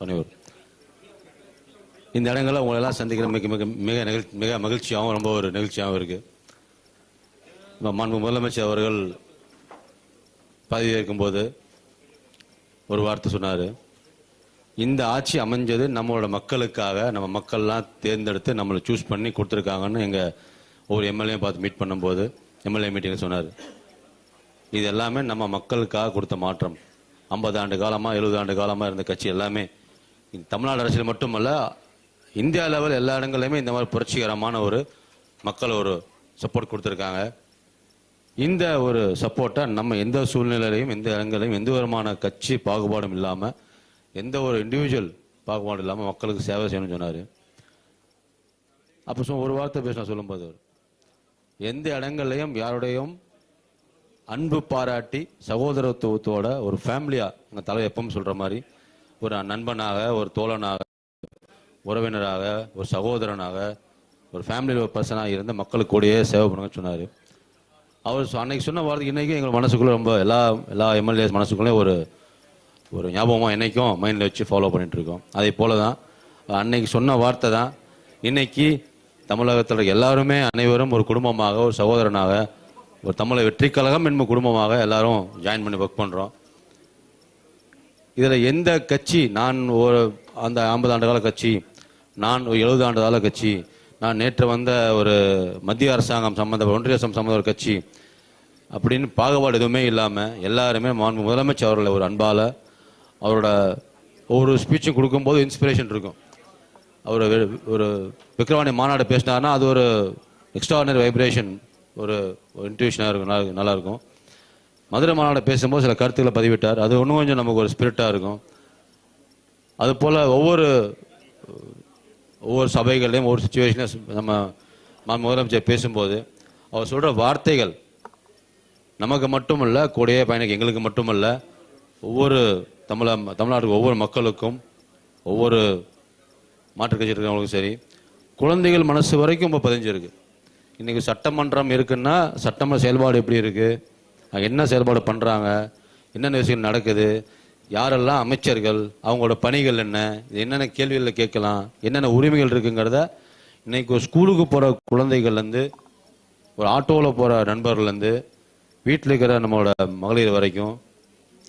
பணியூர். இந்த இடங்களில் உங்களெல்லாம் சந்திக்கிற மிக மிக மிக மிக மகிழ்ச்சியாகவும் ரொம்ப ஒரு நிகழ்ச்சியாகவும் இருக்குது. மாண்பு முதலமைச்சர் அவர்கள் பதவியேற்கும் போது ஒரு வார்த்தை சொன்னார். இந்த ஆட்சி அமைஞ்சது நம்மளோட மக்களுக்காக, நம்ம மக்கள்லாம் தேர்ந்தெடுத்து நம்மளை சூஸ் பண்ணி கொடுத்துருக்காங்கன்னு எங்கள் ஒரு எம்எல்ஏ பார்த்து மீட் பண்ணும்போது எம்எல்ஏ மீட்டிங்கில் சொன்னார். இது எல்லாமே நம்ம மக்களுக்காக கொடுத்த மாற்றம். 50 ஆண்டு காலமாக 70 ஆண்டு காலமாக இருந்த கட்சி எல்லாமே தமிழ்நாடு அரசியல் மட்டுமல்ல, இந்தியா லெவல் எல்லா இடங்கள்லையுமே இந்த மாதிரி புரட்சிகரமான ஒரு மக்கள் ஒரு சப்போர்ட் கொடுத்துருக்காங்க. இந்த ஒரு சப்போர்ட்டை நம்ம எந்த சூழ்நிலையிலையும் எந்த இடங்களையும் எந்த விதமான கட்சி பாகுபாடும் இல்லாமல், எந்த ஒரு இண்டிவிஜுவல் பாகுபாடும் இல்லாமல் மக்களுக்கு சேவை செய்யணும்னு சொன்னார். அப்போ ஒரு வார்த்தை பேச சொல்லும்போது, எந்த இடங்கள்லையும் யாருடையும் அன்பு பாராட்டி சகோதரத்துவத்தோட ஒரு ஃபேமிலியாக எங்கள் தலைவர் எப்பவும் சொல்கிற மாதிரி ஒரு நண்பனாக, ஒரு தோழனாக, உறவினராக, ஒரு சகோதரனாக, ஒரு ஃபேமிலியில் ஒரு பர்சனாக இருந்த மக்களுக்கு கூடயே சேவை பண்ணுங்க சொன்னார். அவர் அன்னைக்கு சொன்ன வார்த்தை இன்றைக்கும் எங்கள் மனசுக்குள்ளே ரொம்ப எல்லா எம்எல்ஏஸ் மனசுக்குள்ளே ஒரு ஒரு ஞாபகமாக என்றைக்கும் மைண்டில் வச்சு ஃபாலோ பண்ணிகிட்ருக்கோம். அதே போல தான் அன்னைக்கு சொன்ன வார்த்தை தான் இன்னைக்கு தமிழகத்தில் எல்லாருமே அனைவரும் ஒரு குடும்பமாக, ஒரு சகோதரனாக, ஒரு தமிழக வெற்றி கழகம் என்பது குடும்பமாக எல்லாரும் ஜாயின் பண்ணி ஒர்க் பண்ணுறோம். இதில் எந்த கட்சி, நான் ஒரு அந்த 50 ஆண்டு கால கட்சி, நான் ஒரு 70 ஆண்டு கால கட்சி, நான் நேற்று வந்த ஒரு மத்திய அரசாங்கம் சம்மந்த ஒன்றிய சம்மந்த ஒரு கட்சி அப்படின்னு பாகுபாடு எதுவுமே இல்லாமல் எல்லாருமே முதலமைச்சர் அவர்களை ஒரு அன்பால் அவரோட ஒவ்வொரு ஸ்பீச்சும் கொடுக்கும்போது இன்ஸ்பிரேஷன் இருக்கும். அவர் ஒரு விக்கிரவாணி மாநாடு பேசினார்னா அது ஒரு எக்ஸ்ட்ராடினரி வைப்ரேஷன், ஒரு இன்ட்யூஷனாக இருக்கும், நல்லாயிருக்கும். மதுரை மாநாடு பேசும்போது சில கருத்துக்களை பதிவிட்டார், அது இன்னும் கொஞ்சம் நமக்கு ஒரு ஸ்பிரிட்டாக இருக்கும். அதுபோல் ஒவ்வொரு சபைகள்லையும் ஒவ்வொரு சுச்சுவேஷன்லையும் நம்ம முதலமைச்சர் பேசும்போது அவர் சொல்கிற வார்த்தைகள் நமக்கு மட்டுமல்ல, கூடயே பயணிக்க எங்களுக்கு மட்டுமல்ல, ஒவ்வொரு தமிழ்நாட்டுக்கு ஒவ்வொரு மக்களுக்கும், ஒவ்வொரு மாற்றுக் கட்சி இருக்கிறவங்களுக்கும் சரி, குழந்தைகள் மனசு வரைக்கும் இப்போ பதிஞ்சிருக்கு. இன்றைக்கி சட்டமன்றம் இருக்குன்னா சட்டமன்ற செயல்பாடு எப்படி இருக்குது, என்ன செயல்பாடு பண்ணுறாங்க, என்னென்ன விஷயம் நடக்குது, யாரெல்லாம் அமைச்சர்கள், அவங்களோட பணிகள் என்ன, என்னென்ன கேள்விகளில் கேட்கலாம், என்னென்ன உரிமைகள் இருக்குங்கிறத இன்றைக்கி ஒரு ஸ்கூலுக்கு போகிற குழந்தைகள்லேருந்து, ஒரு ஆட்டோவில் போகிற நண்பர்கள்லேருந்து, வீட்டில் இருக்கிற நம்மளோட மகளிர் வரைக்கும்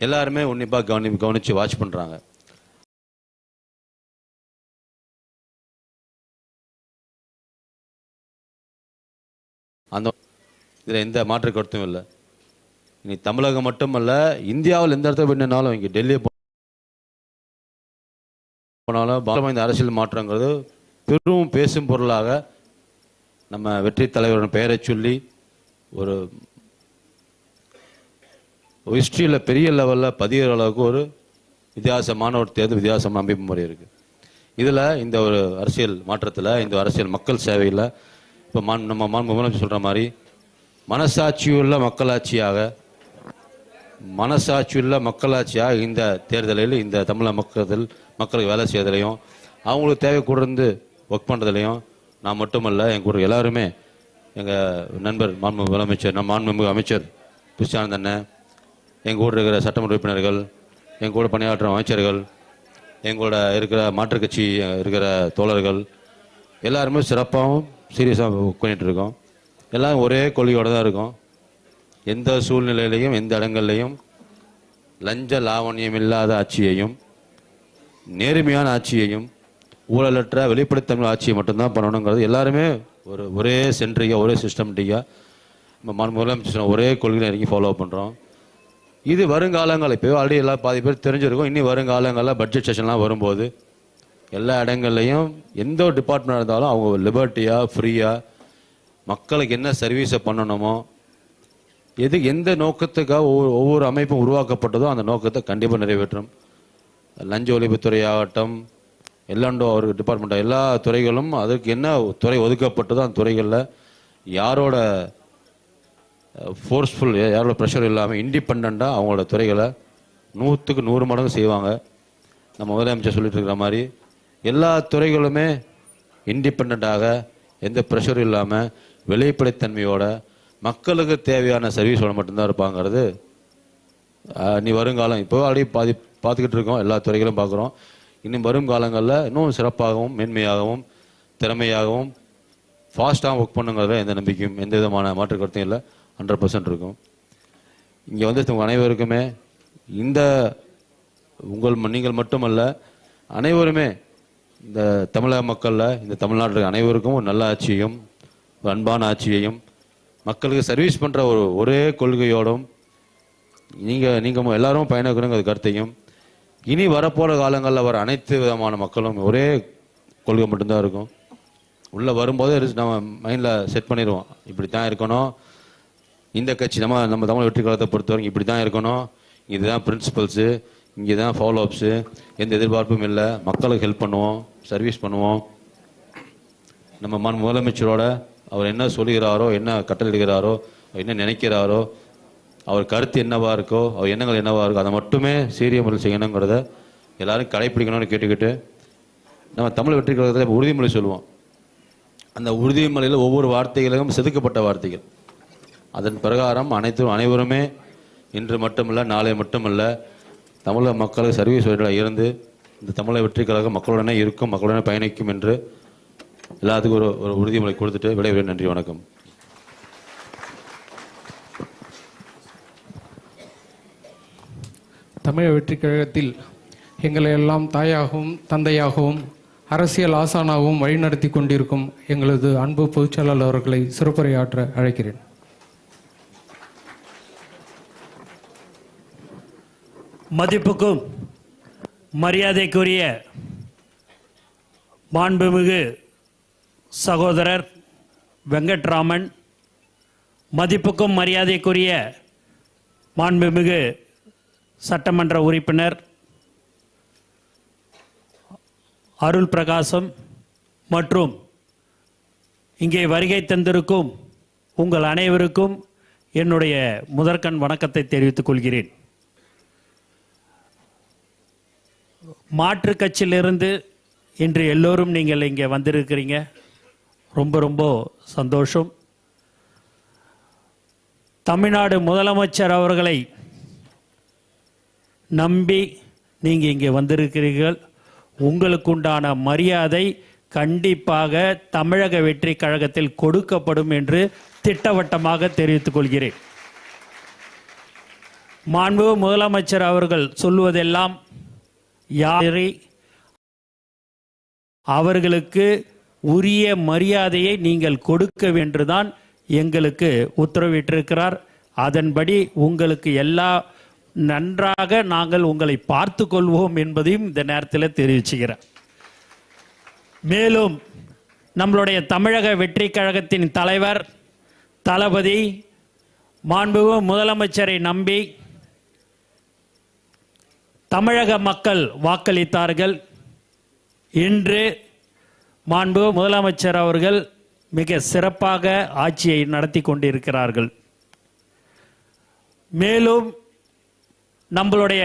எல்லாருமே உன்னிப்பாக கவனித்து வாட்ச் பண்ணுறாங்க. அந்த இதில் எந்த மாற்று கருத்தும் இல்லை. இனி தமிழகம் மட்டுமல்ல, இந்தியாவில் எந்த இடத்துல போனாலும், இங்கே டெல்லி போனாலும் இந்த அரசியல் மாற்றங்கிறது பெரும் பேசும் பொருளாக நம்ம வெற்றி தலைவரின் பெயரை சொல்லி ஒரு ஹிஸ்ட்ரியில் பெரிய லெவலில் பதிகிற அளவுக்கு ஒரு வித்தியாசமான ஒரு தேர்தல், வித்தியாசமான அமைப்பு முறை இருக்குது. இதில் இந்த ஒரு அரசியல் மாற்றத்தில், இந்த அரசியல் மக்கள் சேவையில் இப்போ நம்ம முதலமைச்சர் சொல்கிற மாதிரி மனசாட்சியுள்ள மக்களாட்சியாக இந்த தேர்தலில் இந்த தமிழக மக்களுக்கு வேலை செய்வதிலையும் அவங்களுக்கு தேவை கூடந்து ஒர்க் பண்ணுறதுலையும் நான் மட்டுமல்ல, எங்கள் கூட எல்லாருமே, எங்கள் நண்பர் முதலமைச்சர், மாண்புமிகு அமைச்சர் கிருஷ்ணானந்த அண்ணன், எங்கள் கூட இருக்கிற சட்டமன்ற உறுப்பினர்கள், எங்கள் கூட பணியாற்றும் அமைச்சர்கள், எங்களோட இருக்கிற மாற்றுக் கட்சி இருக்கிற தோழர்கள் எல்லாருமே சிறப்பாகவும் சீரியஸாக ஒர்க் பண்ணிகிட்ருக்கோம். எல்லாம் ஒரே கொள்கையோடு தான் இருக்கும். எந்த சூழ்நிலையிலையும் எந்த இடங்கள்லையும் லஞ்ச லாவணியம் இல்லாத ஆட்சியையும், நேர்மையான ஆட்சியையும், ஊழலற்ற வெளிப்படுத்தமிழ் ஆட்சியை மட்டும்தான் பண்ணணுங்கிறது எல்லாருமே ஒரே சென்ட்ரிக்காக, ஒரே சிஸ்டமேட்டிக்காக நம்ம முதலமைச்சர் ஒரே கொள்கையை இறங்கி ஃபாலோ பண்ணுறோம். இது வருங்காலங்கள் இப்போ ஆல்ரெடி எல்லாம் பாதி பேர் தெரிஞ்சிருக்கும். இனி வருங்காலங்களில் பட்ஜெட் செஷன்லாம் வரும்போது எல்லா இடங்கள்லையும் எந்த ஒரு டிபார்ட்மெண்ட் இருந்தாலும் அவங்க லிபர்ட்டியாக, ஃப்ரீயாக மக்களுக்கு என்ன சர்வீஸை பண்ணணுமோ, எந்த நோக்கத்துக்காக ஒவ்வொரு அமைப்பும் உருவாக்கப்பட்டதோ அந்த நோக்கத்தை கண்டிப்பாக நிறைவேற்றும். லஞ்ச ஒழிப்புத்துறையாகட்டும், எல்லாண்டோ ஒரு டிபார்ட்மெண்ட், எல்லா துறைகளும் அதற்கு என்ன துறை ஒதுக்கப்பட்டதோ அந்த துறைகளில் யாரோட ஃபோர்ஸ்ஃபுல், யாரோட ப்ரெஷர் இல்லாமல் இண்டிபெண்ட்டாக அவங்களோட துறைகளை 100க்கு 100 மடங்கு செய்வாங்க. நம்ம முதலமைச்சர் சொல்லிட்டு இருக்கிற மாதிரி எல்லா துறைகளுமே இண்டிபெண்ட்டாக, எந்த ப்ரெஷரும் இல்லாமல், வெளிப்படைத்தன்மையோட மக்களுக்கு தேவையான சர்வீஸோட மட்டும்தான் இருப்பாங்கிறது நீ வருங்காலம் இப்போ ஆல்ரெடி பார்த்துக்கிட்டு இருக்கோம். எல்லா துறைகளும் பார்க்குறோம். இன்னும் வரும் காலங்களில் இன்னும் சிறப்பாகவும் மேன்மையாகவும் திறமையாகவும் ஃபாஸ்ட்டாகவும் ஒர்க் பண்ணுங்கிறத எந்த நம்பிக்கையும் எந்த விதமான மாற்று கருத்தும் இல்லை. 100% இருக்கும். இங்கே வந்து அனைவருக்குமே இந்த நீங்கள் மட்டுமல்ல அனைவருமே இந்த தமிழக மக்களில் இந்த தமிழ்நாட்டில் அனைவருக்கும் ஒரு நல்ல ஆட்சியையும் ஒரு அன்பான ஆட்சியையும் மக்களுக்கு சர்வீஸ் பண்ணுற ஒரே கொள்கையோடும் நீங்கள் எல்லாரும் பயணிக்கணுங்கிற கருத்தையும் இனி வரப்போகிற காலங்களில் வர அனைத்து விதமான மக்களும் ஒரே கொள்கை மட்டும்தான் இருக்கும். உள்ளே வரும்போதே நம்ம மைண்டில் செட் பண்ணிடுவோம், இப்படி தான் இருக்கணும், இந்த கட்சி நம்ம தமிழ் வெற்றி கழகத்தை பொறுத்தவரைக்கும் இப்படி தான் இருக்கணும், இதுதான் பிரின்சிபல்ஸு, இங்கே தான் ஃபாலோ அப்ஸு, எந்த எதிர்பார்ப்பும் இல்லை, மக்களுக்கு ஹெல்ப் பண்ணுவோம், சர்வீஸ் பண்ணுவோம். நம்ம முதலமைச்சரோட அவர் என்ன சொல்லுகிறாரோ, என்ன கட்டளையிடுகிறாரோ, என்ன நினைக்கிறாரோ, அவர் கருத்து என்னவா இருக்கோ, அவர் எண்ணங்கள் என்னவா இருக்கோ அதை மட்டுமே சீரிய முறையில் செய்யணுங்கிறத எல்லாரும் கடைப்பிடிக்கணும்னு கேட்டுக்கிட்டு நம்ம தமிழ் வெற்றி கழகத்தில் உறுதிமொழி சொல்லுவோம். அந்த உறுதிமொழியில் ஒவ்வொரு வார்த்தைகளும் செதுக்கப்பட்ட வார்த்தைகள். அதன் பிரகாரம் அனைவருமே இன்று மட்டுமல்ல நாளை மட்டுமல்ல தமிழக மக்களுக்கு சர்வீஸ் இருந்து இந்த தமிழக வெற்றி கழகம் மக்களுடனே இருக்கும், மக்களுடனே பயணிக்கும் என்று எல்லாத்துக்கும் ஒரு உறுதிமொழி கொடுத்துட்டு விடைபெறுகிறேன். நன்றி, வணக்கம். தமிழக வெற்றி கழகத்தில் எங்களை எல்லாம் தாயாகவும் தந்தையாகவும் அரசியல் ஆசானாகவும் வழிநடத்தி கொண்டிருக்கும் எங்களது அன்பு பொதுச்செயலாளர் அவர்களை சிறப்புரையாற்ற அழைக்கிறேன். மதிப்புக்கும் மரியாதைக்குரிய மாண்புமிகு சகோதரர் வெங்கட்ராமன், மதிப்புக்கும் மரியாதைக்குரிய மாண்புமிகு சட்டமன்ற உறுப்பினர் அருள் பிரகாசம் மற்றும் இங்கே வருகை தந்திருக்கும் உங்கள் அனைவருக்கும் என்னுடைய முதற்கண் வணக்கத்தை தெரிவித்துக் கொள்கிறேன். மாற்று கட்சியிலிருந்து இன்று எல்லோரும் நீங்கள் இங்கே வந்திருக்கிறீங்க, ரொம்ப ரொம்ப சந்தோஷம். தமிழ்நாடு முதலமைச்சர் அவர்களை நம்பி நீங்கள் இங்கே வந்திருக்கிறீர்கள். உங்களுக்குண்டான மரியாதை கண்டிப்பாக தமிழக வெற்றி கழகத்தில் கொடுக்கப்படும் என்று திட்டவட்டமாக தெரிவித்துக் கொள்கிறேன். மாண்புமிகு முதலமைச்சர் அவர்கள் சொல்லுவதெல்லாம் யாரை அவர்களுக்கு உரிய மரியாதையை நீங்கள் கொடுக்க வேண்டுதான் எங்களுக்கு உத்தரவிட்டிருக்கிறார். அதன்படி உங்களுக்கு எல்லா நன்றாக நாங்கள் உங்களை பார்த்து கொள்வோம் என்பதையும் இந்த நேரத்தில் தெரிவிச்சுக்கிறேன். மேலும் நம்மளுடைய தமிழக வெற்றி கழகத்தின் தலைவர் தளபதி மாண்புமிகு முதலமைச்சரை நம்பி தமிழக மக்கள் வாக்களித்தார்கள். இன்று மாண்புமிகு முதலமைச்சர் அவர்கள் மிக சிறப்பாக ஆட்சியை நடத்தி கொண்டிருக்கிறார்கள். மேலும் நம்மளுடைய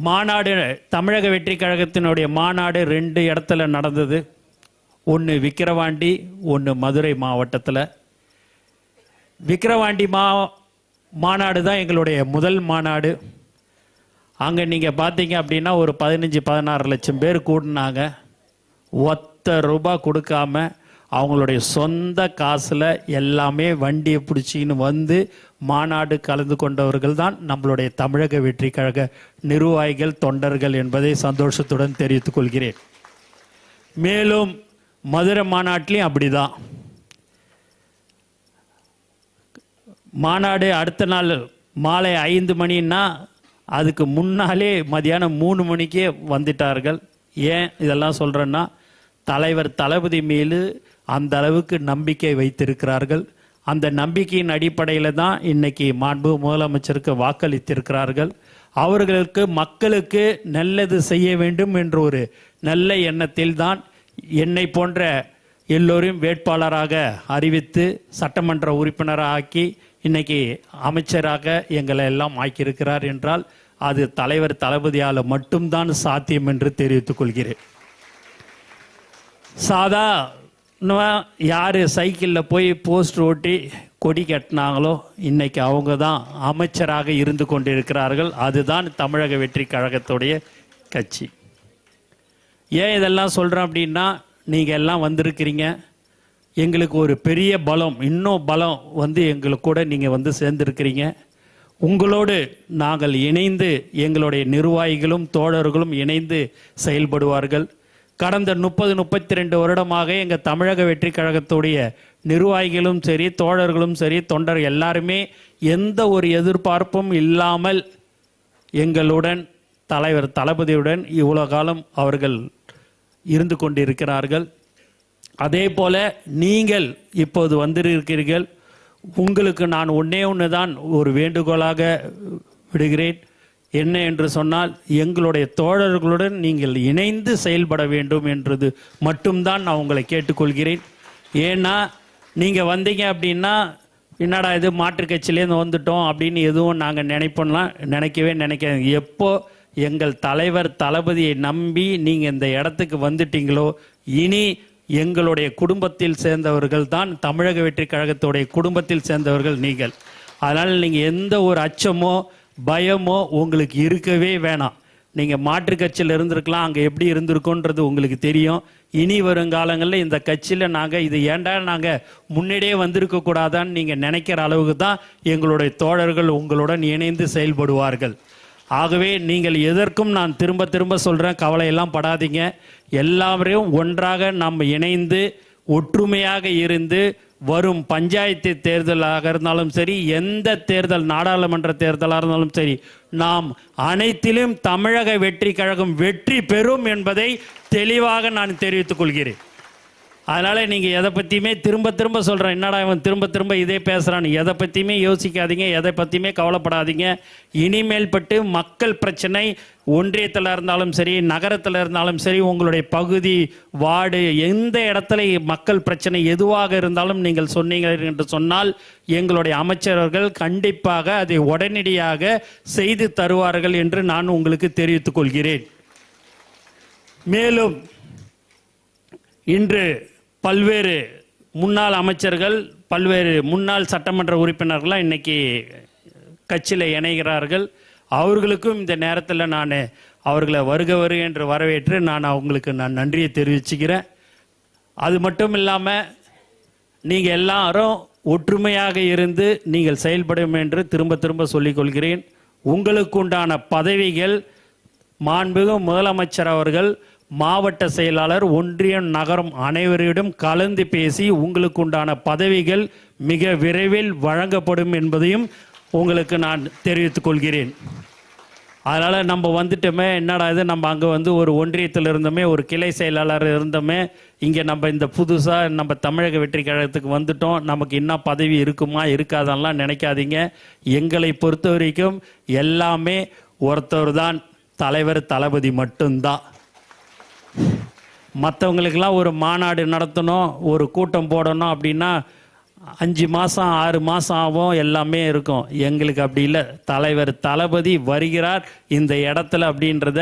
மாநாடு, தமிழக வெற்றி கழகத்தினுடைய மாநாடு 2 இடத்துல நடந்தது. ஒன்று விக்கிரவாண்டி, ஒன்று மதுரை மாவட்டத்தில். விக்கிரவாண்டி மாநாடு தான் எங்களுடைய முதல் மாநாடு. அங்கே நீங்கள் பார்த்தீங்க அப்படின்னா ஒரு 15-16 லட்சம் பேர் கூடினாங்க. ₹1 கொடுக்காம அவங்களுடைய சொந்த காசில் எல்லாமே வண்டியை பிடிச்சின்னு வந்து மாநாடு கலந்து கொண்டவர்கள் தான் நம்மளுடைய தமிழக வெற்றி கழக நிர்வாகிகள், தொண்டர்கள் என்பதை சந்தோஷத்துடன் தெரிவித்துக் கொள்கிறேன். மேலும் மதுரை மாநாட்டிலையும் அப்படிதான். மாநாடு அடுத்த நாள் மாலை 5 மணின்னா அதுக்கு முன்னாலே மதியானம் 3 மணிக்கே வந்துட்டார்கள். ஏன் இதெல்லாம் சொல்கிறேன்னா, தலைவர் தளபதி மீது அந்த அளவுக்கு நம்பிக்கை வைத்திருக்கிறார்கள். அந்த நம்பிக்கையின் அடிப்படையில் தான் இன்னைக்கு மாண்பு முதலமைச்சருக்கு வாக்களித்திருக்கிறார்கள். அவர்களுக்கு மக்களுக்கு நல்லது செய்ய வேண்டும் என்ற ஒரு நல்ல எண்ணத்தில் தான் என்னை போன்ற எல்லோரையும் வேட்பாளராக அறிவித்து சட்டமன்ற உறுப்பினராக ஆக்கி இன்னைக்கு அமைச்சராக எங்களை எல்லாம் ஆக்கியிருக்கிறார் என்றால் அது தலைவர் தளபதியால் மட்டும்தான் சாத்தியம் என்று தெரிவித்துக் கொள்கிறேன். யார் சைக்கிளில் போய் போஸ்ட் ஓட்டி கொடி கட்டினாங்களோ இன்னைக்கு அவங்க தான் அமைச்சராக இருந்து கொண்டிருக்கிறார்கள். அதுதான் தமிழக வெற்றி கழகத்துடைய கட்சி. ஏன் இதெல்லாம் சொல்கிறேன் அப்படின்னா, நீங்கள் எல்லாம் வந்திருக்கிறீங்க, எங்களுக்கு ஒரு பெரிய பலம், இன்னும் பலம் வந்து எங்களுக்கு கூட நீங்கள் வந்து சேர்ந்துருக்கிறீங்க. உங்களோடு நாங்கள் இணைந்து, எங்களுடைய நிர்வாகிகளும் தோழர்களும் இணைந்து செயல்படுவார்கள். கடந்த 30-32 வருடமாக எங்கள் தமிழக வெற்றி கழகத்துடைய நிர்வாகிகளும் சரி, தோழர்களும் சரி, தொண்டர் எல்லாருமே எந்த ஒரு எதிர்பார்ப்பும் இல்லாமல் எங்களுடன், தலைவர் தளபதியுடன் இவ்வளோ காலம் அவர்கள் இருந்து கொண்டிருக்கிறார்கள். அதே போல நீங்கள் இப்போது வந்திருக்கிறீர்கள். உங்களுக்கு நான் ஒன்று தான் ஒரு வேண்டுகோளாக விடுகிறேன். என்ன என்று சொன்னால், எங்களுடைய தோழர்களுடன் நீங்கள் இணைந்து செயல்பட வேண்டும் என்றது மட்டும்தான் நான் உங்களை கேட்டுக்கொள்கிறேன். ஏன்னா நீங்கள் வந்தீங்க அப்படின்னா, என்னடா இது மாற்றுக் கட்சியிலேருந்து வந்துட்டோம் அப்படின்னு எதுவும் நாங்கள் நினைக்கவே நினைக்காது. எப்போ எங்கள் தலைவர் தளபதியை நம்பி நீங்கள் இந்த இடத்துக்கு வந்துட்டீங்களோ, இனி எங்களுடைய குடும்பத்தில் சேர்ந்தவர்கள் தான், தமிழக வெற்றி கழகத்துடைய குடும்பத்தில் சேர்ந்தவர்கள் நீங்கள். அதனால் நீங்கள் எந்த ஒரு அச்சமோ பயமோ உங்களுக்கு இருக்கவே வேணாம். நீங்கள் மாற்றுக் கட்சியில் இருந்திருக்கலாம், அங்கே எப்படி இருந்திருக்கோன்றது உங்களுக்கு தெரியும். இனி வருங்காலங்களில் இந்த கட்சியில் நாங்கள் இது ஏண்டா நாங்கள் முன்னாடியே வந்திருக்க கூடாதான்னு நீங்கள் நினைக்கிற அளவுக்கு தான் எங்களுடைய தோழர்கள் உங்களுடன் இணைந்து செயல்படுவார்கள். ஆகவே நீங்கள் எதற்கும் நான் திரும்ப திரும்ப சொல்கிறேன், கவலையெல்லாம் படாதீங்க. எல்லாரையும் ஒன்றாக நாம் இணைந்து ஒற்றுமையாக இருந்து வரும் பஞ்சாயத்து தேர்தலாக இருந்தாலும் சரி, எந்த தேர்தல், நாடாளுமன்ற தேர்தலாக இருந்தாலும் சரி, நாம் அனைத்திலும் தமிழக வெற்றி கழகம் வெற்றி பெறும் என்பதை தெளிவாக நான் தெரிவித்துக் கொள்கிறேன். அதனால் நீங்கள் எதை பற்றியுமே திரும்ப திரும்ப சொல்கிறேன், என்னடா இவன் திரும்ப திரும்ப இதே பேசுகிறான்னு, எதை பற்றியுமே யோசிக்காதீங்க, எதை பற்றியுமே கவலைப்படாதீங்க. இனிமேல் பட்டு மக்கள் பிரச்சனை ஒன்றியத்தில் இருந்தாலும் சரி, நகரத்தில் இருந்தாலும் சரி, உங்களுடைய பகுதி, வார்டு, எந்த இடத்துல மக்கள் பிரச்சனை எதுவாக இருந்தாலும் நீங்கள் சொன்னீங்க என்று சொன்னால், எங்களுடைய அமைச்சர்கள் கண்டிப்பாக அதை உடனடியாக செய்து தருவார்கள் என்று நான் உங்களுக்கு தெரிவித்துக் கொள்கிறேன். மேலும் இன்று பல்வேறு முன்னாள் அமைச்சர்கள், பல்வேறு முன்னாள் சட்டமன்ற உறுப்பினர்கள்லாம் இன்னைக்கு கட்சியில் இணைகிறார்கள். அவர்களுக்கும் இந்த நேரத்தில் நான் அவர்களை வருக என்று வரவேற்று நான் அவங்களுக்கு நன்றியை தெரிவிச்சுக்கிறேன். அது மட்டும் இல்லாமல் நீங்கள் எல்லாரும் ஒற்றுமையாக இருந்து நீங்கள் செயல்படும் என்று திரும்ப திரும்ப சொல்லிக்கொள்கிறேன். உங்களுக்கு உண்டான பதவிகள் மாண்புமிகு முதலமைச்சர் அவர்கள், மாவட்ட செயலாளர், ஒன்றியம், நகரம் அனைவரிடம் கலந்து பேசி உங்களுக்கு உண்டான பதவிகள் மிக விரைவில் வழங்கப்படும் என்பதையும் உங்களுக்கு நான் தெரிவித்துக் கொள்கிறேன். அதனால் நம்ம வந்துட்டோமே, என்னடா இது, நம்ம அங்கே வந்து ஒரு ஒன்றியத்தில் இருந்தோமே, ஒரு கிளை செயலாளர் இருந்தோமே, இங்கே நம்ம இந்த புதுசாக நம்ம தமிழக வெற்றி கழகத்துக்கு வந்துட்டோம், நமக்கு என்ன பதவி இருக்குமா இருக்காதெல்லாம் நினைக்காதீங்க. எங்களை பொறுத்த வரைக்கும் எல்லாமே ஒருத்தர் தான், தலைவர் தளபதி மட்டும்தான். மற்றவங்களுக்கெல்லாம் ஒரு மாநாடு நடத்தணும், ஒரு கூட்டம் போடணும் அப்படின்னா 5 மாதம் 6 மாதம் ஆகும், எல்லாமே இருக்கும். எங்களுக்கு அப்படி இல்லை. தலைவர் தளபதி வருகிறார் இந்த இடத்துல அப்படின்றத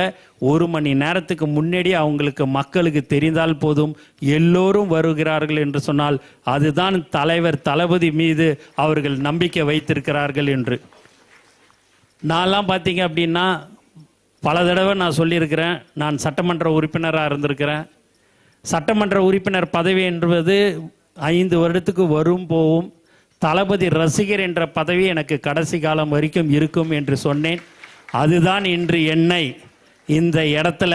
1 மணி நேரத்துக்கு முன்னாடி அவங்களுக்கு, மக்களுக்கு தெரிந்தால் போதும், எல்லோரும் வருகிறார்கள் என்று சொன்னால் அதுதான் தலைவர் தளபதி மீது அவர்கள் நம்பிக்கை வைத்திருக்கிறார்கள் என்று. நான்லாம் பார்த்தீங்க அப்படின்னா பல தடவை நான் சொல்லியிருக்கிறேன், நான் சட்டமன்ற உறுப்பினராக இருந்திருக்கிறேன். சட்டமன்ற உறுப்பினர் பதவி என்பது 5 வருடத்துக்கு வரும் போகும். தளபதி ரசிகர் என்ற பதவி எனக்கு கடைசி காலம் வரைக்கும் இருக்கும் என்று சொன்னேன். அதுதான் இன்று என்னை இந்த இடத்துல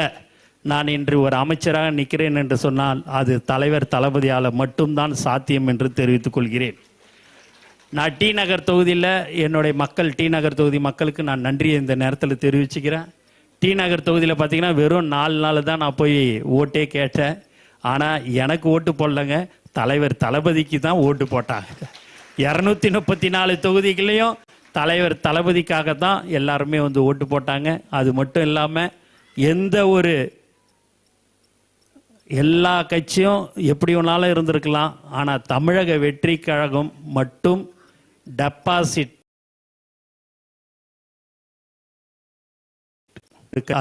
நான் இன்று ஒரு அமைச்சராக நிற்கிறேன் என்று சொன்னால் அது தலைவர் தளபதியால் மட்டும்தான் சாத்தியம் என்று தெரிவித்துக் கொள்கிறேன். நான் டி நகர் தொகுதியில் என்னுடைய மக்கள், டி நகர் தொகுதி மக்களுக்கு நான் நன்றியை இந்த நேரத்தில் தெரிவிச்சுக்கிறேன். டி நகர் தொகுதியில் பார்த்தீங்கன்னா வெறும் 4 நாள் தான் நான் போய் ஓட்டே கேட்டேன். ஆனால் எனக்கு ஓட்டு போடலைங்க, தலைவர் தளபதிக்கு தான் ஓட்டு போட்டாங்க. 234 தொகுதிகளையும் தலைவர் தளபதிக்காக தான் எல்லாருமே வந்து ஓட்டு போட்டாங்க. அது மட்டும் இல்லாமல் எந்த ஒரு, எல்லா கட்சியும் எப்படி வேணாலும் இருந்திருக்கலாம், ஆனால் தமிழக வெற்றி கழகம் மட்டும் டெபாசிட்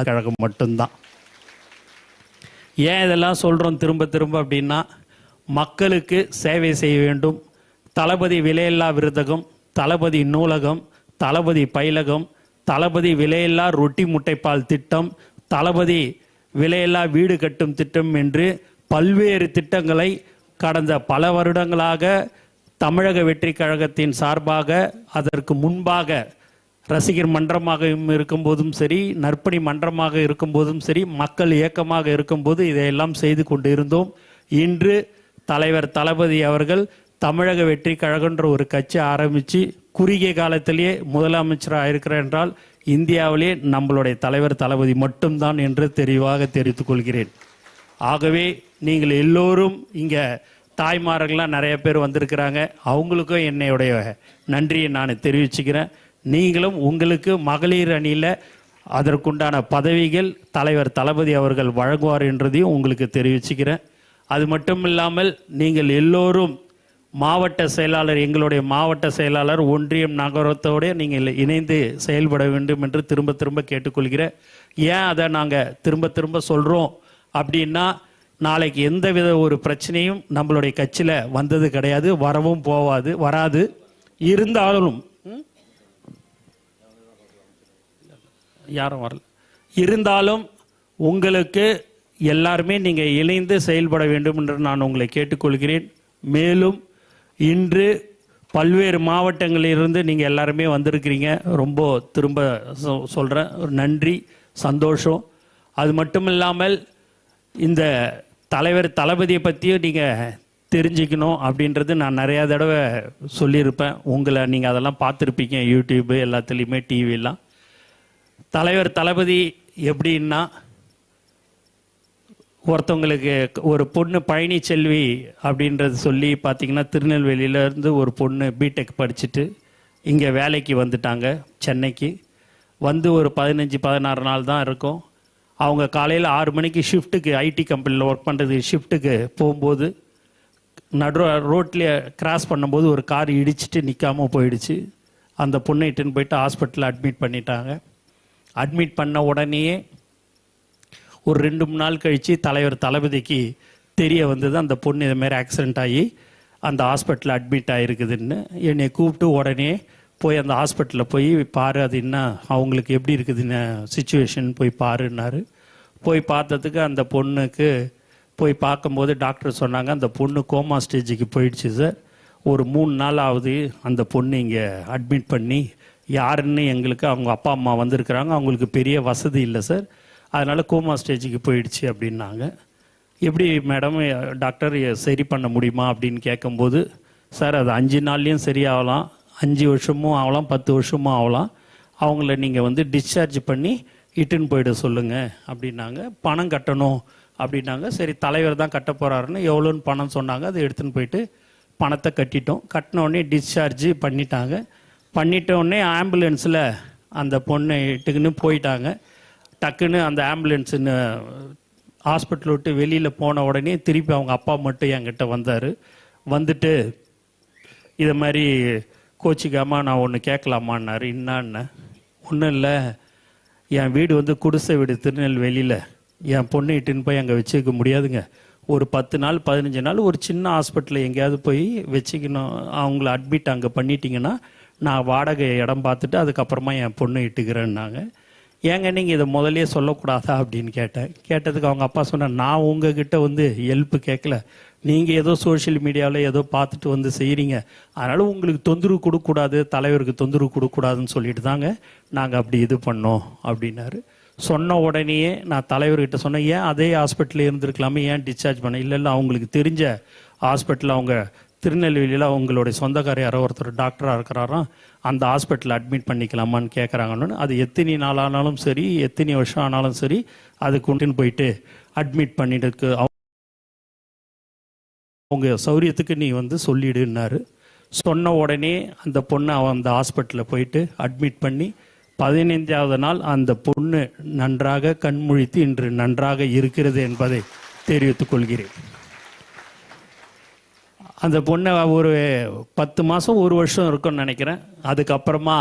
கழகம் மட்டும்தான். ஏன் இதெல்லாம் சொல்கிறோம் திரும்ப திரும்ப அப்படின்னா, மக்களுக்கு சேவை செய்ய வேண்டும். தளபதி விலையில்லா விருதகம், தளபதி நூலகம், தளபதி பயிலகம், தளபதி விலையில்லா ரொட்டி முட்டைப்பால் திட்டம், தளபதி விலையில்லா வீடு கட்டும் திட்டம் என்று பல்வேறு திட்டங்களை கடந்த பல வருடங்களாக தமிழக வெற்றி கழகத்தின் சார்பாக, அதற்கு முன்பாக ரசிகர் மன்றமாக இருக்கும்போதும் சரி, நற்பணி மன்றமாக இருக்கும்போதும் சரி, மக்கள் இயக்கமாக இருக்கும்போது இதையெல்லாம் செய்து கொண்டு இருந்தோம். இன்று தலைவர் தளபதி அவர்கள் தமிழக வெற்றி கழகன்ற ஒரு கட்சி ஆரம்பித்து குறுகிய காலத்திலேயே முதலமைச்சராக இருக்கிறார் என்றால் இந்தியாவிலே நம்மளுடைய தலைவர் தளபதி மட்டும்தான் என்று தெளிவாக தெரிவித்துக் கொள்கிறேன். ஆகவே நீங்கள் எல்லோரும் இங்கே தாய்மார்கள்லாம் நிறைய பேர் வந்திருக்கிறாங்க, அவங்களுக்கும் என்னுடைய நன்றியை நான் தெரிவிச்சுக்கிறேன். நீங்களும் உங்களுக்கு மகளிர் அணியில் அதற்குண்டான பதவிகள் தலைவர் தளபதி அவர்கள் வழங்குவார் என்றதையும் உங்களுக்கு தெரிவிச்சுக்கிறேன். அது மட்டும் இல்லாமல் நீங்கள் எல்லோரும் மாவட்ட செயலாளர், எங்களுடைய மாவட்ட செயலாளர், ஒன்றியம், நகரத்தோடு நீங்கள் இணைந்து செயல்பட வேண்டும் என்று திரும்ப திரும்ப கேட்டுக்கொள்கிறேன். ஏன் அதை நாங்கள் திரும்ப திரும்ப சொல்கிறோம் அப்படின்னா, நாளைக்கு எந்தவித ஒரு பிரச்சனையும் நம்மளுடைய கட்சியில் வந்தது கிடையாது, வரவும் வராது. இருந்தாலும் யாரும் வரல, இருந்தாலும் உங்களுக்கு எல்லாருமே நீங்கள் இணைந்து செயல்பட வேண்டும் என்று நான் உங்களை கேட்டுக்கொள்கிறேன். மேலும் இன்று பல்வேறு மாவட்டங்களிலிருந்து நீங்கள் எல்லாருமே வந்திருக்கிறீங்க. ரொம்ப திரும்ப சொல்கிறேன், ஒரு நன்றி, சந்தோஷம். அது மட்டும் இல்லாமல் இந்த தலைவர் தளபதியை பற்றியும் நீங்கள் தெரிஞ்சுக்கணும் அப்படின்றது நான் நிறையா தடவை சொல்லியிருப்பேன். உங்களை நீங்கள் அதெல்லாம் பார்த்துருப்பீங்க, யூடியூப்பு எல்லாத்துலேயுமே, டிவிலாம். தலைவர் தளபதி எப்படின்னா, ஒருத்தவங்களுக்கு ஒரு பொண்ணு பழனிச்செல்வி அப்படின்றது சொல்லி பார்த்தீங்கன்னா, திருநெல்வேலியிலேருந்து ஒரு பொண்ணு பிடெக் படிச்சுட்டு இங்கே வேலைக்கு வந்துட்டாங்க சென்னைக்கு. வந்து ஒரு 15-16 நாள் தான் இருக்கும். அவங்க காலையில் 6 மணிக்கு ஷிஃப்ட்டுக்கு, ஐடி கம்பெனியில் ஒர்க் பண்ணுறது ஷிஃப்ட்டுக்கு போகும்போது ரோட்லேயே கிராஸ் பண்ணும்போது ஒரு கார் இடிச்சிட்டு நிற்காமல் போயிடுச்சு. அந்த பொண்ணை இட்டுன்னு போயிட்டு ஹாஸ்பிட்டலில் அட்மிட் பண்ணிட்டாங்க. அட்மிட் பண்ண உடனேயே ஒரு 2-3 நாள் கழித்து தலைவர் தளபதிக்கு தெரிய வந்தது, அந்த பொண்ணு இதுமாரி ஆக்சிடெண்ட் ஆகி அந்த ஹாஸ்பிட்டலில் அட்மிட் ஆகிருக்குதுன்னு. என்னை கூப்பிட்டு உடனே போய் அந்த ஹாஸ்பிட்டலில் போய் பாரு, அது என்ன அவங்களுக்கு எப்படி இருக்குதுன்னு சுச்சுவேஷன் போய் பாருன்னாரு. போய் பார்த்ததுக்கு அந்த பொண்ணுக்கு போய் பார்க்கும்போது டாக்டர் சொன்னாங்க, அந்த பொண்ணு கோமா ஸ்டேஜுக்கு போயிடுச்சு சார். ஒரு 3 நாள் ஆகுது அந்த பொண்ணு இங்கே அட்மிட் பண்ணி. யாருன்னு எங்களுக்கு, அவங்க அப்பா அம்மா வந்திருக்கிறாங்க, அவங்களுக்கு பெரிய வசதி இல்லை சார், அதனால் கோமா ஸ்டேஜுக்கு போயிடுச்சு அப்படின்னாங்க. எப்படி மேடம் டாக்டர் சரி பண்ண முடியுமா அப்படின்னு கேட்கும்போது, சார் அது 5 நாள்லேயும் சரியாகலாம், 5 வருஷமும் ஆகலாம், 10 வருஷமும் ஆகலாம். அவங்கள நீங்கள் டிஸ்சார்ஜ் பண்ணி இட்டுன்னு போயிட சொல்லுங்கள் அப்படின்னாங்க. பணம் கட்டணும் அப்படின்னாங்க. சரி, தலைவர் தான் கட்ட போகிறாருன்னு எவ்வளோன்னு பணம் சொன்னாங்க. அதை எடுத்துன்னு போயிட்டு பணத்தை கட்டிட்டோம். கட்டினோடனே டிஸ்சார்ஜ் பண்ணிட்டாங்க. பண்ணிட்டோடனே ஆம்புலன்ஸில் அந்த பொண்ணை இட்டுக்குன்னு போயிட்டாங்க. டக்குன்னு அந்த ஆம்புலன்ஸுன்னு ஹாஸ்பிட்டல் விட்டு வெளியில் போன உடனே திருப்பி அவங்க அப்பா மட்டும் என்கிட்ட வந்தார். வந்துட்டு இதை மாதிரி கோச்சிக்காமல் நான் ஒன்று கேட்கலாமான்னாரு. என்னான்னு, ஒன்றும் இல்லை, என் வீடு குடிசை வீடு திருநெல்வேலியில், என் பொண்ணு இட்டுன்னு போய் அங்கே வச்சுக்க முடியாதுங்க. ஒரு 10 நாள் 15 நாள் ஒரு சின்ன ஹாஸ்பிட்டலில் எங்கேயாவது போய் வச்சுக்கணும். அவங்கள அட்மிட் அங்கே பண்ணிட்டீங்கன்னா நான் வாடகை இடம் பார்த்துட்டு அதுக்கப்புறமா என் பொண்ணு இட்டுக்கிறேன்னாங்க. ஏங்க நீங்கள் இதை முதலே சொல்லக்கூடாதா அப்படின்னு கேட்டேன். கேட்டதுக்கு அவங்க அப்பா சொன்னார், நான் உங்ககிட்ட ஹெல்ப் கேட்கல, நீங்கள் ஏதோ சோஷியல் மீடியாவில் ஏதோ பார்த்துட்டு செய்கிறீங்க, அதனால் உங்களுக்கு தொந்தரவு கொடுக்கக்கூடாது, தலைவருக்கு தொந்தரவு கொடுக்கக்கூடாதுன்னு சொல்லிட்டு தாங்க நாங்கள் அப்படி இது பண்ணோம் அப்படின்னாரு. சொன்ன உடனேயே நான் தலைவர்கிட்ட சொன்னேன், ஏன் அதே ஹாஸ்பிட்டலில் இருந்திருக்கலாமே, ஏன் டிஸ்சார்ஜ் பண்ண? இல்லை அவங்களுக்கு தெரிஞ்ச ஹாஸ்பிட்டலில், அவங்க திருநெல்வேலியில் அவங்களுடைய சொந்தக்கார யாரோ ஒருத்தர் டாக்டராக இருக்கிறாராம், அந்த ஹாஸ்பிட்டலில் அட்மிட் பண்ணிக்கலாமான்னு கேட்குறாங்கன்னு. அது எத்தனை நாள் ஆனாலும் சரி, எத்தனை வருஷம் ஆனாலும் சரி, அது கொண்டுன்னு போயிட்டு அட்மிட் பண்ணிட்டு அவங்க சௌரியத்துக்கு நீ சொல்லிடுன்னாரு. சொன்ன உடனே அந்த பொண்ணை அந்த ஹாஸ்பிட்டலில் போயிட்டு அட்மிட் பண்ணி 15வது நாள் அந்த பொண்ணு நன்றாக கண்முழித்து இன்று நன்றாக இருக்கிறது என்பதை தெரிவித்துக் கொள்கிறேன். அந்த பொண்ணை ஒரு 10 மாதம் 1 வருஷம் இருக்கும்னு நினைக்கிறேன். அதுக்கப்புறமா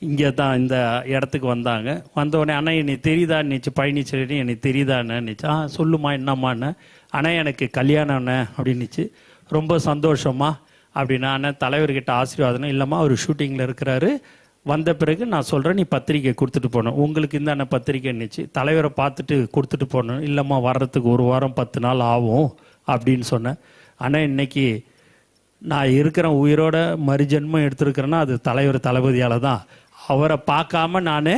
இங்கே தான் இந்த இடத்துக்கு வந்தாங்க. வந்தவுடனே, அண்ணா என்னை தெரியுதா நினச்சி, பழனிச்செல்வி என்னை தெரியுதான்னு நினச்சி. சொல்லுமா என்னம்மாண்ணே. அண்ணா எனக்கு கல்யாணம்ண்ணே அப்படின்னுச்சு. ரொம்ப சந்தோஷமா அப்படின்னா, அண்ணன் தலைவர்கிட்ட ஆசீர்வாதம். இல்லைம்மா அவர் ஷூட்டிங்கில் இருக்கிறாரு, வந்த பிறகு நான் சொல்கிறேன், நீ பத்திரிக்கை கொடுத்துட்டு போகணும், உங்களுக்கு இந்த பத்திரிக்கை நினச்சி தலைவரை பார்த்துட்டு கொடுத்துட்டு போகணும். இல்லைம்மா வர்றதுக்கு 1 வாரம் 10 நாள் ஆகும் அப்படின்னு சொன்னேன். ஆனால் இன்னைக்கு நான் இருக்கிறேன், உயிரோட மறுஜென்மம் எடுத்துருக்கிறேன்னா அது தலைவர் தளபதியால் தான். அவரை பார்க்காம நான்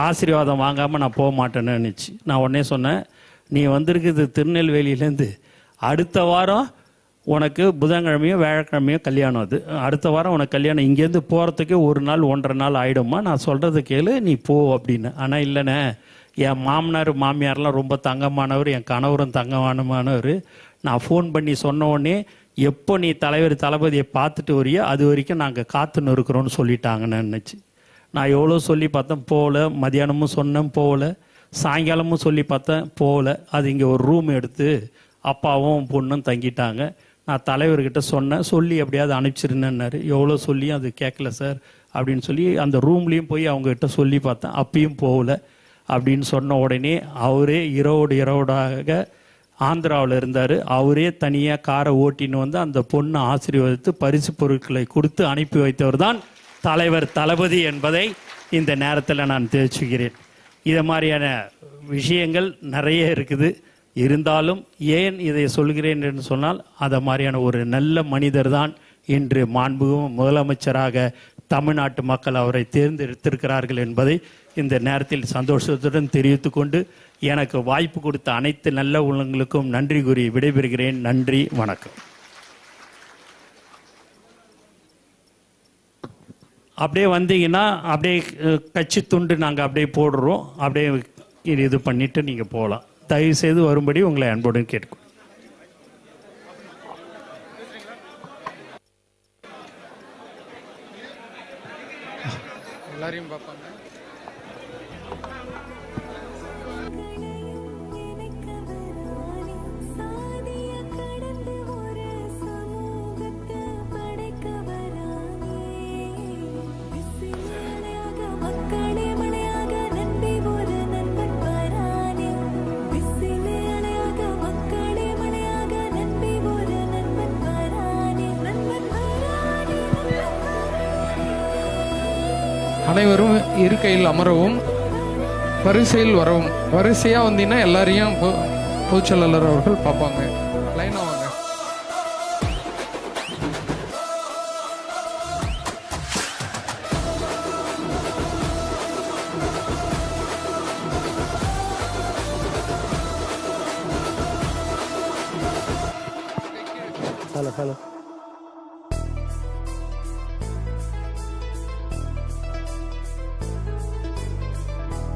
ஆசீர்வாதம் வாங்காமல் நான் போக மாட்டேன்னு நினச்சி நான் உடனே சொன்னேன், நீ வந்திருக்குது திருநெல்வேலியிலேருந்து, அடுத்த வாரம் உனக்கு புதன்கிழமையோ வியாழக்கிழமையோ கல்யாணம், அது அடுத்த வாரம் உனக்கு கல்யாணம், இங்கேருந்து போகிறதுக்கு 1 நாள் 1.5 நாள் ஆகிடுமா, நான் சொல்கிறது கேளு நீ போ அப்படின்னு. ஆனால் இல்லைண்ணே, என் மாமனார் மாமியார்லாம் ரொம்ப தங்கமானவர், என் கணவரும் தங்கமானவர், நான் ஃபோன் பண்ணி சொன்ன உடனே எப்போ நீ தலைவர் தளபதியை பார்த்துட்டு வரையோ அது வரைக்கும் நாங்கள் காத்துன்னு இருக்கிறோன்னு சொல்லிட்டாங்கன்னு நினச்சி நான் எவ்வளோ சொல்லி பார்த்தேன், போகல. மதியானமும் சொன்னேன், போகல. சாயங்காலமும் சொல்லி பார்த்தேன், போகல. அது இங்கே ஒரு ரூம் எடுத்து அப்பாவும் பொண்ணும் தங்கிட்டாங்க. நான் தலைவர்கிட்ட சொன்னேன், சொல்லி எப்படியாவது அனுப்பிச்சிருந்தேன்னாரு. எவ்வளோ சொல்லியும் அது கேட்கல சார் அப்படின்னு சொல்லி அந்த ரூம்லேயும் போய் அவங்ககிட்ட சொல்லி பார்த்தேன், அப்பயும் போகல அப்படின்னு சொன்ன உடனே அவரே இரவோடாக ஆந்திராவில் இருந்தார். அவரே தனியாக காரை ஓட்டின்னு வந்து அந்த பொண்ணை ஆசீர்வதித்து பரிசு பொருட்களை கொடுத்து அனுப்பி வைத்தவர் தான் தலைவர் தளபதி என்பதை இந்த நேரத்தில் நான் தெரிவிச்சுக்கிறேன். இதை மாதிரியான விஷயங்கள் நிறைய இருக்குது. இருந்தாலும் ஏன் இதை சொல்கிறேன் என்று சொன்னால், அதை மாதிரியான ஒரு நல்ல மனிதர் தான் இன்று மாண்புமிகு முதலமைச்சராக தமிழ்நாட்டு மக்கள் அவரை தேர்ந்தெடுத்திருக்கிறார்கள் என்பதை இந்த நேரத்தில் சந்தோஷத்துடன் தெரிவித்துக் கொண்டு எனக்கு வாய்ப்பு கொடுத்த அனைத்து நல்ல உள்ளங்களுக்கும் நன்றி கூறி விடைபெறுகிறேன். நன்றி, வணக்கம். அப்படியே வந்தீங்கன்னா அப்படியே கட்சி துண்டு நாங்கள் அப்படியே போடுறோம், அப்படியே இது பண்ணிட்டு நீங்கள் போகலாம். தயவு செய்து வரும்படி உங்களை அன்புடன் கேட்கும். எல்லாரையும் பார்ப்பாங்க. அனைவரும் இருக்கையில் அமரவும், வரிசையில் வரவும். வரிசையாக வந்தீங்கன்னா எல்லாரையும் பொதுச்செயலாளர் அவர்கள் பார்ப்பாங்க. லைனாக வாங்க. ஹலோ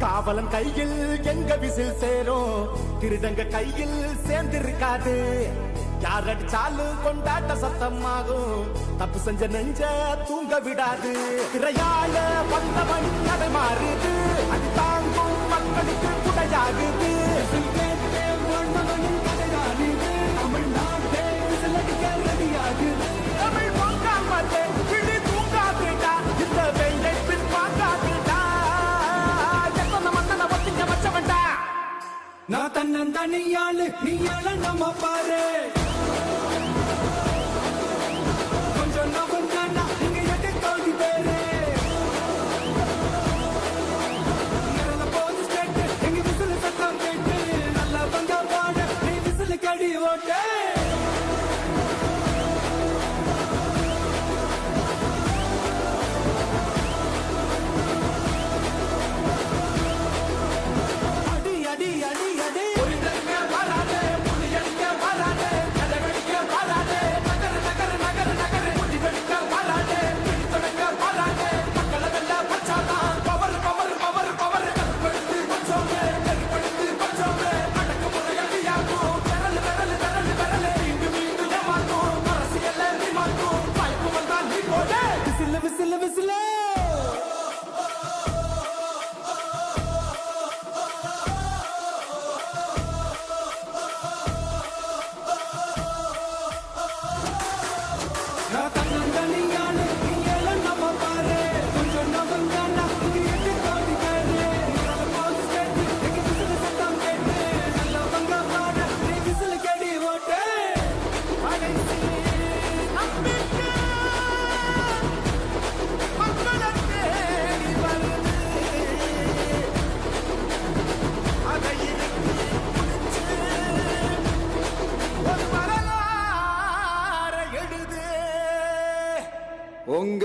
காவலன் கையில் எங்க விசில் சேரும், திருடங்க கையில் சேர்ந்திருக்காது. யார் அடிச்சாலும் கொண்டாட்ட சத்தமாகும், தப்பு செஞ்ச நெஞ்ச தூங்க விடாது. திரையால வந்தவன் கதை மாறுது, அது தாங்கும் மக்களுக்கு குடையாகுது. தமிழ்நாட்டே விசிலடிக்க ரெடியாகுது. தமிழ் பொங்காமலே விழி தூங்காதுடா, இந்த வெள்ளை பின் பார்க்காதுடா. நான் தன்னன் தனியாளு, நீ நம்ம பாரு. கொஞ்சம் நவந்தானா நீங்க எட்டு கோடி பேரு. போது ஸ்டேட் எங்க விசில் சத்தம் கேட்டு, நல்லா வந்த பாட நீ விசில் கடி ஓட்டு.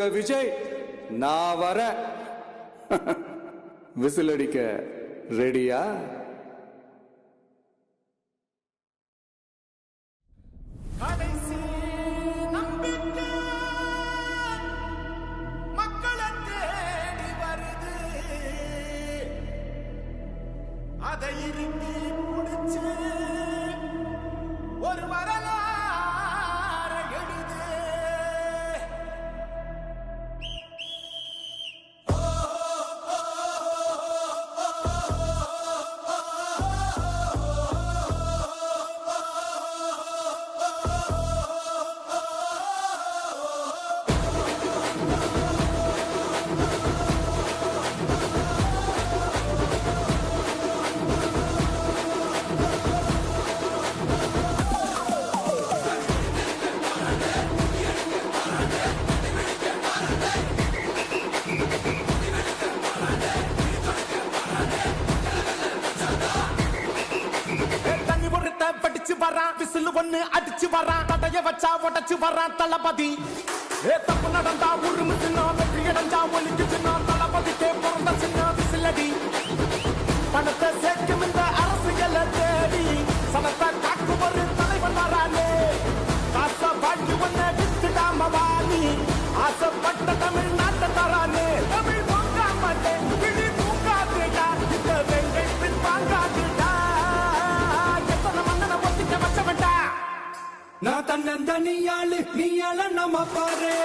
உங்க விஜய் நான் வர விசில் அடிக்க ரெடியா? கடைசி நம்பிக்கை மக்களை தேடி வருது, அதை இறுக்கி முடிச்சு ஒரு வரலாறு எழுது. தண்ணி ஒருத்த படிச்சு வரான், விசில் ஒண்ணு அடிச்சு வரான், தடைய வச்சா உடச்சு வரான் தளபதி. தப்பு நடந்தா உருமு சின்ன, வெற்றி அடைஞ்சா ஒலிக்கு சின்ன, தளபதிக்கே பிறந்த சின்ன விசிலடி. பணத்தை சேர்க்கும் இந்த அரசியல தேடி சனத்தை காக்கும் ஒரு தலைவன் வரானே. காசை வாங்கி ஒன்ன வித்துடாம வாணி, ஆசைப்பட்ட தமிழ்நாட்டை தரானே. தமிழ் பொங்கா மாட்டேன், கிளி தூங்காதுடா, இந்த வெங்கை பின் வாங்காதுடா. எத்தனை மன்னனை ஒத்திக்க வச்சவன்டா. நான் தன்னந்தனியாளு நீயால நம்ம பாரு.